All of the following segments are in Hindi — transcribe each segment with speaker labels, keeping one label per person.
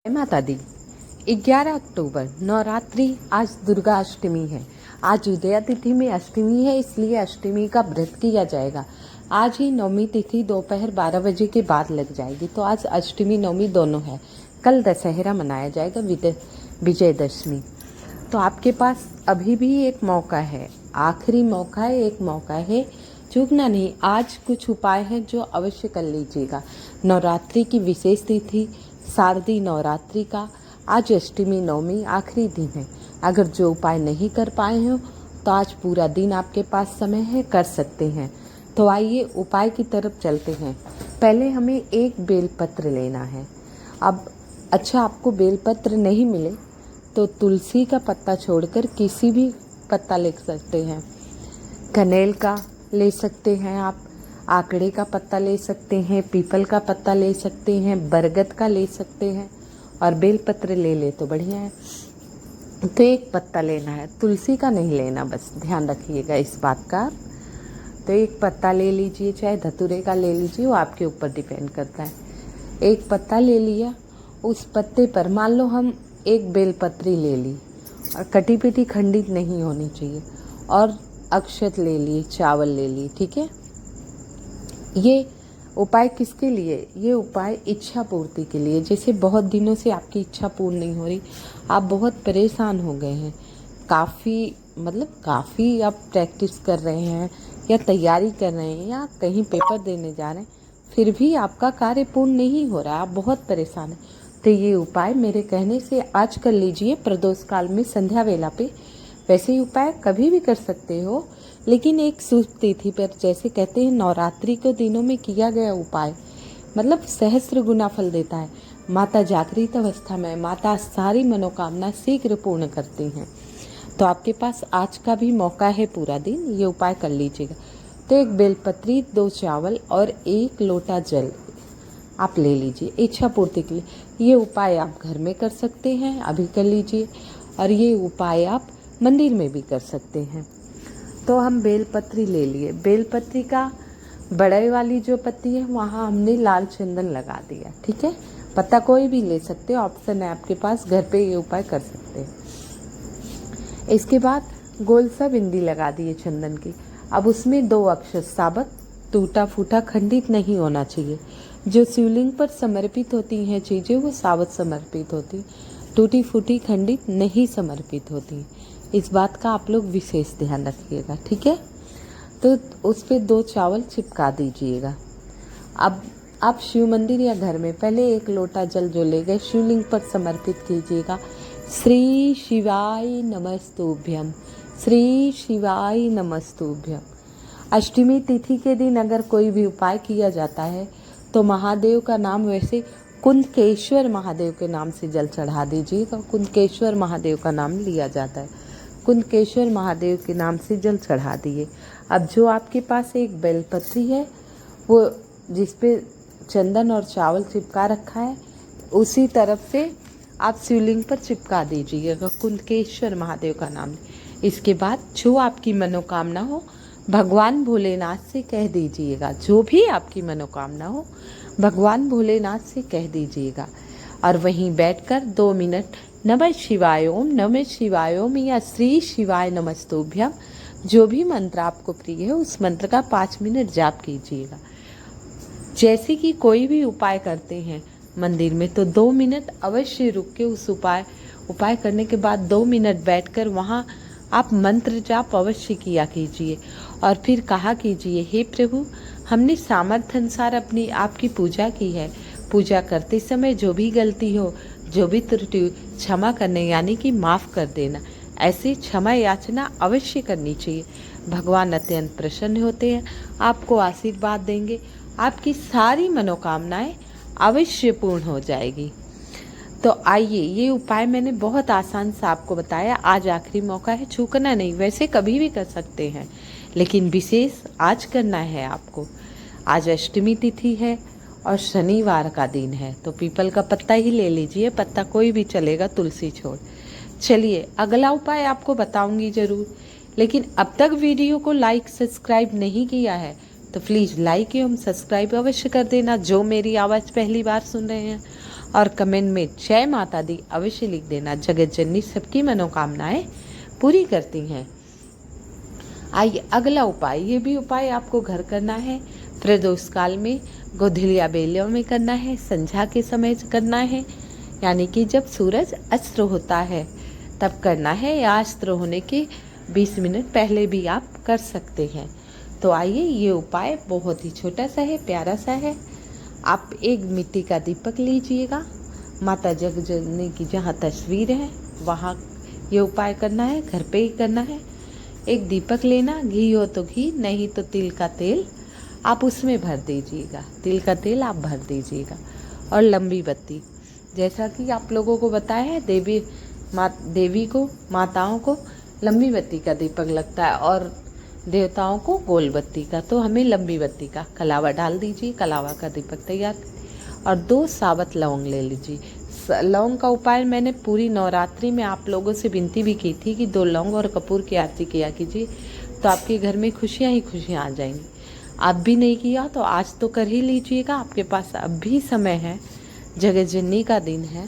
Speaker 1: माता दी। 11 अक्टूबर नवरात्रि। आज दुर्गा अष्टमी है। आज उदया तिथि में अष्टमी है, इसलिए अष्टमी का व्रत किया जाएगा। आज ही नवमी तिथि दोपहर 12 बजे के बाद लग जाएगी, तो आज अष्टमी नवमी दोनों है। कल दशहरा मनाया जाएगा, विजयदशमी। तो आपके पास अभी भी एक मौका है, आखिरी मौका है, एक मौका है, चूकना नहीं। आज कुछ उपाय हैं जो अवश्य कर लीजिएगा। नवरात्रि की विशेष तिथि, शारदीय नवरात्रि का आज अष्टमी नवमी आखिरी दिन है। अगर जो उपाय नहीं कर पाए हो तो आज पूरा दिन आपके पास समय है, कर सकते हैं। तो आइए उपाय की तरफ चलते हैं। पहले हमें एक बेलपत्र लेना है। अब अच्छा, आपको बेलपत्र नहीं मिले तो तुलसी का पत्ता छोड़कर किसी भी पत्ता ले सकते हैं। कनेल का ले सकते हैं आप, आकड़े का पत्ता ले सकते हैं, पीपल का पत्ता ले सकते हैं, बरगद का ले सकते हैं, और बेलपत्र ले तो बढ़िया है। तो एक पत्ता लेना है, तुलसी का नहीं लेना, बस ध्यान रखिएगा इस बात का। तो एक पत्ता ले लीजिए, चाहे धतूरे का ले लीजिए, वो आपके ऊपर डिपेंड करता है। एक पत्ता ले लिया, उस पत्ते पर मान लो हम एक बेलपत्री ले ली, और कटी पिटी खंडित नहीं होनी चाहिए, और अक्षत ले लिए, चावल ले लिए, ठीक है। ये उपाय किसके लिए? ये उपाय इच्छा पूर्ति के लिए। जैसे बहुत दिनों से आपकी इच्छा पूर्ण नहीं हो रही, आप बहुत परेशान हो गए हैं, काफ़ी आप प्रैक्टिस कर रहे हैं या तैयारी कर रहे हैं या कहीं पेपर देने जा रहे हैं, फिर भी आपका कार्य पूर्ण नहीं हो रहा, आप बहुत परेशान हैं। तो ये उपाय मेरे कहने से आज कर लीजिए, प्रदोष काल में संध्या वेला पे। वैसे ही उपाय कभी भी कर सकते हो, लेकिन एक शुभ तिथि पर, जैसे कहते हैं नवरात्रि के दिनों में किया गया उपाय सहस्त्र गुना फल देता है। माता जागृत अवस्था में माता सारी मनोकामना शीघ्र पूर्ण करती हैं। तो आपके पास आज का भी मौका है, पूरा दिन ये उपाय कर लीजिएगा। तो एक बेलपत्री, 2 चावल और 1 लोटा जल आप ले लीजिए इच्छा पूर्ति के लिए। ये उपाय आप घर में कर सकते हैं, अभी कर लीजिए, और ये उपाय आप मंदिर में भी कर सकते हैं। तो हम बेलपत्री ले लिए, बेलपत्री का बड़े वाली जो पत्ती है वहाँ हमने लाल चंदन लगा दिया, ठीक है। पत्ता कोई भी ले सकते हो, ऑप्शन है आपके पास, घर पे ये उपाय कर सकते हैं। इसके बाद गोल सा बिंदी लगा दिए चंदन की। अब उसमें 2 अक्षर साबत, टूटा फूटा खंडित नहीं होना चाहिए। जो शिवलिंग पर समर्पित होती हैं चीज़ें वो साबत समर्पित होती, टूटी फूटी खंडित नहीं समर्पित होती। इस बात का आप लोग विशेष ध्यान रखिएगा, ठीक है। तो उस पर 2 चावल चिपका दीजिएगा। अब आप शिव मंदिर या घर में पहले 1 लोटा जल जो ले गए शिवलिंग पर समर्पित कीजिएगा। श्री शिवाय नमस्तुभ्यम, श्री शिवाय नमस्तुभ्यम। अष्टमी तिथि के दिन अगर कोई भी उपाय किया जाता है तो महादेव का नाम, वैसे कुंदकेश्वर महादेव के नाम से जल चढ़ा दीजिएगा। कुंदकेश्वर महादेव का नाम लिया जाता है, कुंदकेश्वर महादेव के नाम से जल चढ़ा दिए। अब जो आपके पास एक बेलपत्री है, वो जिस पे चंदन और चावल चिपका रखा है, उसी तरफ से आप शिवलिंग पर चिपका दीजिएगा कुंदकेश्वर महादेव का नाम। इसके बाद जो आपकी मनोकामना हो भगवान भोलेनाथ से कह दीजिएगा, जो भी आपकी मनोकामना हो भगवान भोलेनाथ से कह दीजिएगा। और वहीं बैठकर 2 मिनट नमः शिवाय ओम, नमः शिवाय ओम या श्री शिवाय नमस्तुभ्यम, जो भी मंत्र आपको प्रिय है उस मंत्र का 5 मिनट जाप कीजिएगा। जैसे कि कोई भी उपाय करते हैं मंदिर में, तो 2 मिनट अवश्य रुक के उस उपाय करने के बाद 2 मिनट बैठकर वहाँ आप मंत्र जाप अवश्य किया कीजिए। और फिर कहा कीजिए, हे प्रभु, हमने सामर्थ्य अनुसार अपनी आपकी पूजा की है। पूजा करते समय जो भी गलती हो, जो भी त्रुटि, क्षमा करने यानी कि माफ़ कर देना। ऐसी क्षमा याचना अवश्य करनी चाहिए। भगवान अत्यंत प्रसन्न होते हैं, आपको आशीर्वाद देंगे, आपकी सारी मनोकामनाएं अवश्य पूर्ण हो जाएगी। तो आइए, ये उपाय मैंने बहुत आसान से आपको बताया। आज आखिरी मौका है, चूकना नहीं। वैसे कभी भी कर सकते हैं, लेकिन विशेष आज करना है आपको। आज अष्टमी तिथि है और शनिवार का दिन है, तो पीपल का पत्ता ही ले लीजिए, पत्ता कोई भी चलेगा, तुलसी छोड़। चलिए, अगला उपाय आपको बताऊंगी ज़रूर, लेकिन अब तक वीडियो को लाइक सब्सक्राइब नहीं किया है तो प्लीज़ लाइक एवं सब्सक्राइब अवश्य कर देना, जो मेरी आवाज़ पहली बार सुन रहे हैं। और कमेंट में जय माता दी अवश्य लिख देना। जगत जननी सबकी मनोकामनाएं पूरी करती हैं। आइए अगला उपाय, ये भी उपाय आपको घर करना है। प्रदोष काल में गोधूलिया बेलियों में करना है, संध्या के समय करना है, यानी कि जब सूरज अस्त होता है तब करना है, या अस्त होने के 20 मिनट पहले भी आप कर सकते हैं। तो आइए, ये उपाय बहुत ही छोटा सा है, प्यारा सा है। आप एक मिट्टी का दीपक लीजिएगा, माता जगजननी की जहाँ तस्वीर है वहाँ ये उपाय करना है, घर पे ही करना है। एक दीपक लेना, घी हो तो घी, नहीं तो तिल का तेल आप उसमें भर दीजिएगा, तिल का तेल आप भर दीजिएगा। और लंबी बत्ती, जैसा कि आप लोगों को बताया है, देवी को, माताओं को लंबी बत्ती का दीपक लगता है और देवताओं को गोल बत्ती का, तो हमें लंबी बत्ती का कलावा डाल दीजिए, कलावा का दीपक तैयार। और 2 साबुत लौंग ले लीजिए। लौंग का उपाय मैंने पूरी नवरात्रि में आप लोगों से विनती भी की थी कि 2 लौंग और कपूर की आरती किया कीजिए, तो आपके घर में खुशियाँ ही खुशियाँ आ जाएंगी। आप भी नहीं किया तो आज तो कर ही लीजिएगा, आपके पास अब भी समय है, जगत जननी का दिन है,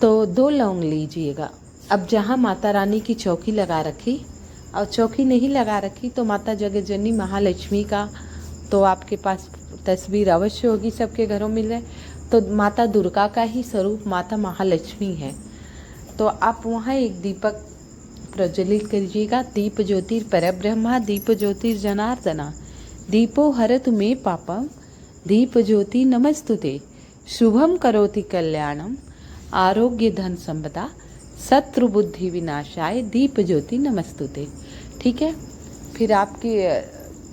Speaker 1: तो 2 लौंग लीजिएगा। अब जहाँ माता रानी की चौकी लगा रखी और चौकी नहीं लगा रखी तो माता जगत जननी महालक्ष्मी का तो आपके पास तस्वीर अवश्य होगी, सबके घरों में है, तो माता दुर्गा का ही स्वरूप माता महालक्ष्मी है। तो आप वहाँ एक दीपक प्रज्वलित करिएगा। दीप ज्योतिर परब्रह्मा, दीप ज्योतिर जनार्दना, दीपो हरतु मे पापम, दीप ज्योति नमस्तुते, शुभम करोति कल्याणम, आरोग्य धन संपदा, शत्रु बुद्धि विनाशाय, दीप ज्योति नमस्तुते। ठीक है, फिर आपकी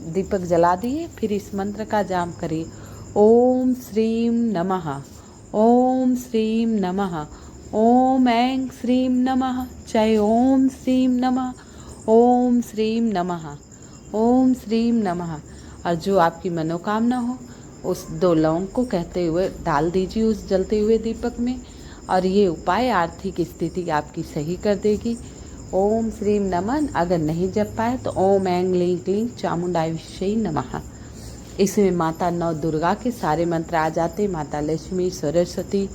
Speaker 1: दीपक जला दिए, फिर इस मंत्र का जाप करिए। ओम श्रीम नमः, ओम श्रीम नमः, ओम ऐं श्रीं नमः, जय ओम श्रीं नमः, ओम श्रीं नमः, ओम श्रीं नमः। और जो आपकी मनोकामना हो उस 2 लौंग को कहते हुए डाल दीजिए उस जलते हुए दीपक में, और ये उपाय आर्थिक स्थिति आपकी सही कर देगी। ओम श्रीं नमः अगर नहीं जप पाए तो ओम ऐं लीं क्लीं चामुंडाय विष्यै नमः। इसमें माता नौ दुर्गा के सारे मंत्र आ जाते, माता लक्ष्मी, सरस्वती,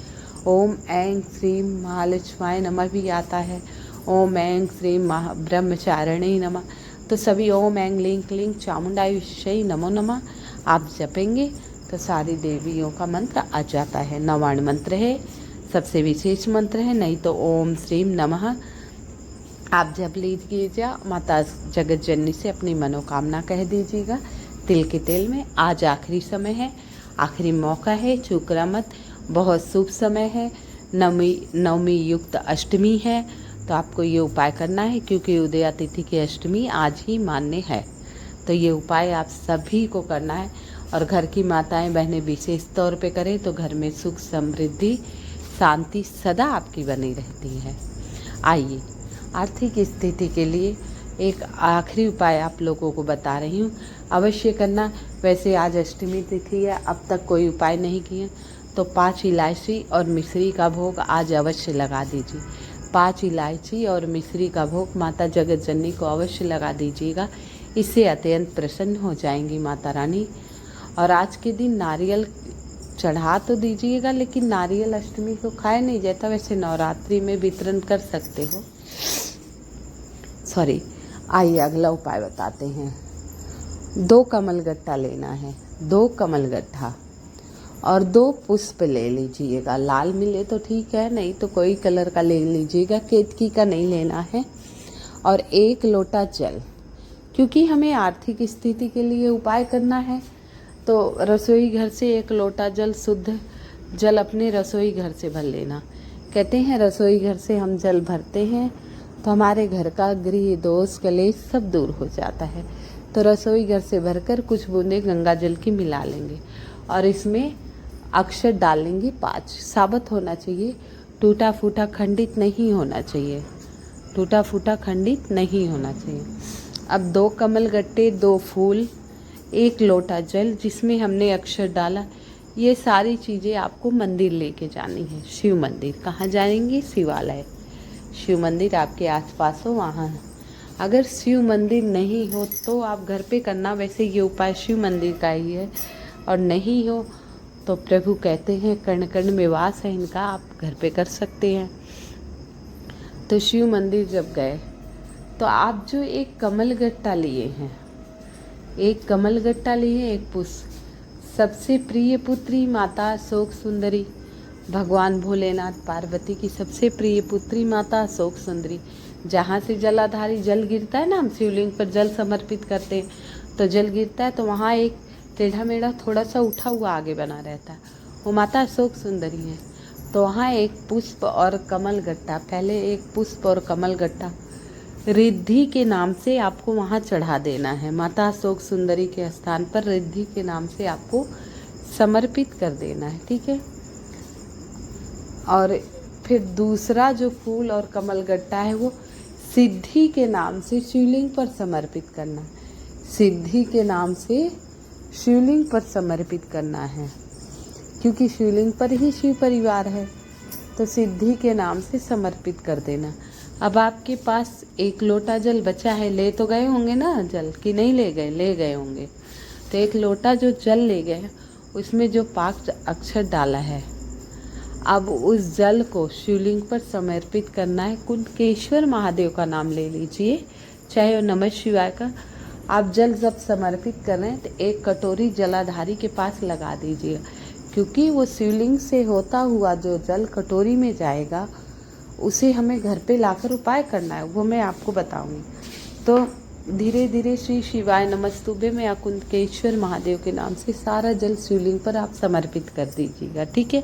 Speaker 1: ओम ऐं श्रीं महालक्ष्माय नमः भी आता है, ओम ऐं श्रीं ब्रह्मचारिणी नमः, तो सभी ओम ऐं लीं क्लीं चामुंडाय विष्यै नमो नमः आप जपेंगे तो सारी देवियों का मंत्र आ जाता है। 99 मंत्र है, सबसे विशेष मंत्र है, नहीं तो ओम श्रीं नमः आप जप लीजिएगा। माता जगत जननी से अपनी मनोकामना कह दीजिएगा तिल के तेल में। आज आखिरी समय है, आखिरी मौका है, चूकना मत, बहुत शुभ समय है, नवमी युक्त अष्टमी है, तो आपको ये उपाय करना है, क्योंकि उदया तिथि की अष्टमी आज ही मान्य है। तो ये उपाय आप सभी को करना है, और घर की माताएं बहनें विशेष तौर पे करें तो घर में सुख समृद्धि शांति सदा आपकी बनी रहती है। आइए आर्थिक स्थिति के लिए एक आखिरी उपाय आप लोगों को बता रही हूँ, अवश्य करना। वैसे आज अष्टमी तिथि है, अब तक कोई उपाय नहीं किए तो 5 इलायची और मिश्री का भोग आज अवश्य लगा दीजिए। 5 इलायची और मिश्री का भोग माता जगत जननी को अवश्य लगा दीजिएगा, इससे अत्यंत प्रसन्न हो जाएंगी माता रानी। और आज के दिन नारियल चढ़ा तो दीजिएगा, लेकिन नारियल अष्टमी को खाए नहीं जाता, वैसे नवरात्रि में वितरण कर सकते हो। आइए अगला उपाय बताते हैं। 2 कमलगट्टा लेना है, 2 कमलगट्टा और 2 पुष्प ले लीजिएगा। लाल मिले तो ठीक है, नहीं तो कोई कलर का ले लीजिएगा, केतकी का नहीं लेना है। और 1 लोटा जल, क्योंकि हमें आर्थिक स्थिति के लिए उपाय करना है, तो रसोई घर से 1 लोटा जल, शुद्ध जल अपने रसोई घर से भर लेना। कहते हैं रसोई घर से हम जल भरते हैं तो हमारे घर का गृह दोष कलेश सब दूर हो जाता है। तो रसोई घर से भरकर कुछ बूंदें गंगा जल की मिला लेंगे और इसमें अक्षर डालेंगे 5। साबुत होना चाहिए, टूटा फूटा खंडित नहीं होना चाहिए, टूटा फूटा खंडित नहीं होना चाहिए। अब 2 कमलगट्टे, 2 फूल, 1 लोटा जल जिसमें हमने अक्षर डाला, ये सारी चीज़ें आपको मंदिर लेके जानी है। शिव मंदिर कहाँ जाएंगे? शिवालय। शिव मंदिर आपके आसपास हो वहाँ। अगर शिव मंदिर नहीं हो तो आप घर पे करना, वैसे ये उपाय शिव मंदिर का ही है। और नहीं हो तो प्रभु कहते हैं कण कण में वास है इनका, आप घर पे कर सकते हैं। तो शिव मंदिर जब गए तो आप जो एक कमल गट्टा लिए हैं, एक कमल गट्टा लिए, एक पुष्प, सबसे प्रिय पुत्री माता अशोक सुंदरी, भगवान भोलेनाथ पार्वती की सबसे प्रिय पुत्री माता अशोक सुंदरी, जहाँ से जलाधारी जल गिरता है ना, हम शिवलिंग पर जल समर्पित करते हैं तो जल गिरता है तो वहाँ एक टेढ़ा मेढ़ा थोड़ा सा उठा हुआ आगे बना रहता है, वो माता अशोक सुंदरी है। तो वहाँ एक पुष्प और कमल गट्टा, पहले एक पुष्प और कमल गट्टा रिद्धि के नाम से आपको वहाँ चढ़ा देना है। माता अशोक सुंदरी के स्थान पर रिद्धि के नाम से आपको समर्पित कर देना है, ठीक है। और फिर दूसरा जो फूल और कमल गट्टा है वो सिद्धि के नाम से शिवलिंग पर समर्पित करना है, सिद्धि के नाम से शिवलिंग पर समर्पित करना है, क्योंकि शिवलिंग पर ही शिव परिवार है, तो सिद्धि के नाम से समर्पित कर देना। अब आपके पास एक लोटा जल बचा है, ले तो गए होंगे ना जल, कि नहीं ले गए? ले गए होंगे। तो एक लोटा जो जल ले गए उसमें जो 5 अक्षर डाला है, अब उस जल को शिवलिंग पर समर्पित करना है। कुंडकेश्वर महादेव का नाम ले लीजिए, चाहे वो नमः शिवाय का। आप जल जब समर्पित कर रहे हैं तो एक कटोरी जलाधारी के पास लगा दीजिए, क्योंकि वो शिवलिंग से होता हुआ जो जल कटोरी में जाएगा उसे हमें घर पे लाकर उपाय करना है, वो मैं आपको बताऊंगी। तो धीरे धीरे श्री शिवाय नमस्तुभ्यं में या कुंडकेश्वर महादेव के नाम से सारा जल शिवलिंग पर आप समर्पित कर दीजिएगा, ठीक है।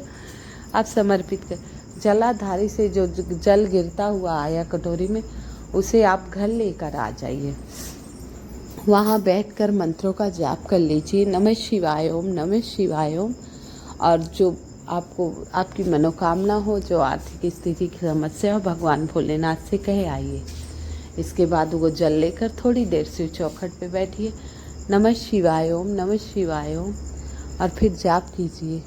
Speaker 1: आप समर्पित कर, जलाधारी से जो जल गिरता हुआ आया कटोरी में, उसे आप घर लेकर आ जाइए। वहाँ बैठकर मंत्रों का जाप कर लीजिए, नमः शिवाय ओम, नमः शिवाय ओम। और जो आपको आपकी मनोकामना हो, जो आर्थिक स्थिति की समस्या हो, भगवान भोलेनाथ से कहे आइए। इसके बाद वो जल लेकर थोड़ी देर शिव चौखट पे बैठिए, नमः शिवाय ओम, नमः शिवाय ओम, और फिर जाप कीजिए।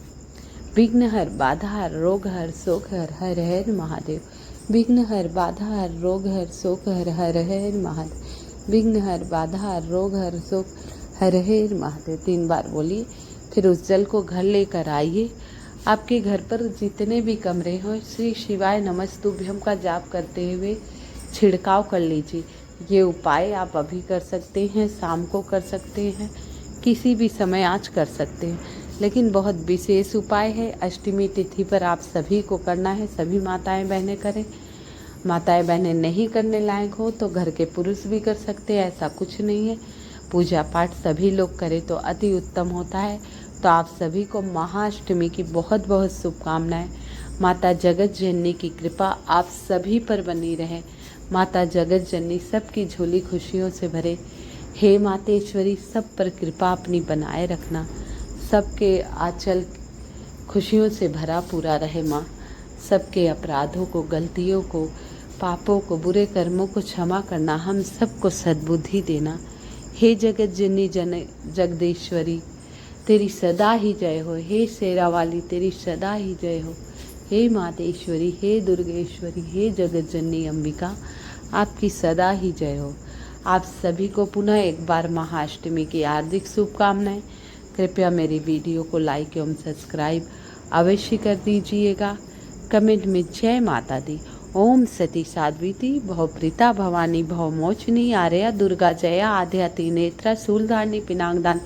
Speaker 1: विघ्नहर बाधाहर रोगहर शोकहर हर हर महादेव, विघ्नहर बाधाहर रोगहर शोकहर हर हर महादेव, विघ्नहर बाधाहर रोगहर शोक हर हर महादेव 3 बार बोलिए। फिर उस जल को घर लेकर आइए। आपके घर पर जितने भी कमरे हो, श्री शिवाय नमस्तुभ्यं का जाप करते हुए छिड़काव कर लीजिए। ये उपाय आप अभी कर सकते हैं, शाम को कर सकते हैं, किसी भी समय आज कर सकते हैं, लेकिन बहुत विशेष उपाय है। अष्टमी तिथि पर आप सभी को करना है, सभी माताएं बहनें करें। माताएं बहनें नहीं करने लायक हो तो घर के पुरुष भी कर सकते हैं, ऐसा कुछ नहीं है। पूजा पाठ सभी लोग करें तो अति उत्तम होता है। तो आप सभी को महाअष्टमी की बहुत बहुत शुभकामनाएं। माता जगत जननी की कृपा आप सभी पर बनी रहे। माता जगत जननी सबकी झोली खुशियों से भरे। हे मातेश्वरी, सब पर कृपा अपनी बनाए रखना, सबके आंचल खुशियों से भरा पूरा रहे। माँ, सबके अपराधों को, गलतियों को, पापों को, बुरे कर्मों को क्षमा करना, हम सबको सद्बुद्धि देना। हे जगत जननी जगदीश्वरी, तेरी सदा ही जय हो। हे शेरा वाली, तेरी सदा ही जय हो। हे मातेश्वरी, हे दुर्गेश्वरी, हे जगत जननी अंबिका, आपकी सदा ही जय हो। आप सभी को पुनः एक बार महाअष्टमी की हार्दिक शुभकामनाएं। कृपया मेरी वीडियो को लाइक एवं सब्सक्राइब अवश्य कर दीजिएगा। कमेंट में जय माता दी। ओम सती साध्वीति भवप्रीता भवानी भवमोचनी आर्या दुर्गा जया आद्या त्रिनेत्रा शूलधारिणी पिनाकदान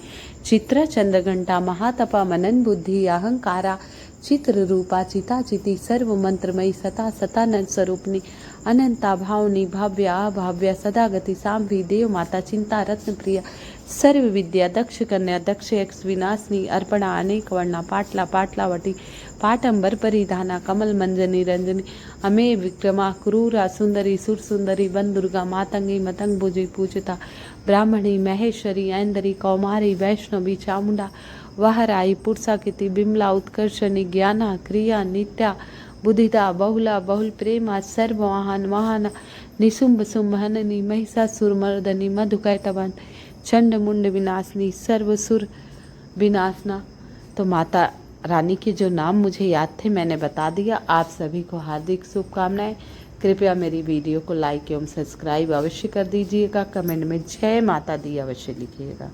Speaker 1: चित्रा चंद्रघंटा महातपा मनन बुद्धि अहंकारा चित्र रूपा चिता चिति सर्व मंत्रमयी सता सतानंद स्वरूपनी अनंता भावनी भव्या अभाव्या सदा गति सांभी देव माता चिंता रत्न प्रिया सर्व विद्या दक्ष कन्या दक्ष यक्ष विनाशनी अर्पणा अनेक वर्णा पाटला पाटलावटी पाटंबर परिधाना कमल मंजनी रंजनी अमे विक्रमा क्रूरा सुंदरी सुर सुंदरी वन दुर्गा मातंगी मतंग भुजी पूजिता ब्राह्मणी महेश्वरी ऐंदरी कौमारी वैष्णवी चामुंडा वहराई पुरुषाकृति बिमला उत्कर्षणी ज्ञाना क्रिया नित्या बुद्धिदा बहुला बहुल प्रेमा सर्ववाहन वाहन निशुंभ शुंभहननी महिषासुरमर्दनी मधुकैटवन चंड मुंड विनाशनी सर्वसुर विनाशना। तो माता रानी के जो नाम मुझे याद थे मैंने बता दिया। आप सभी को हार्दिक शुभकामनाएं। कृपया मेरी वीडियो को लाइक एवं सब्सक्राइब अवश्य कर दीजिएगा। कमेंट में जय माता दी अवश्य लिखिएगा।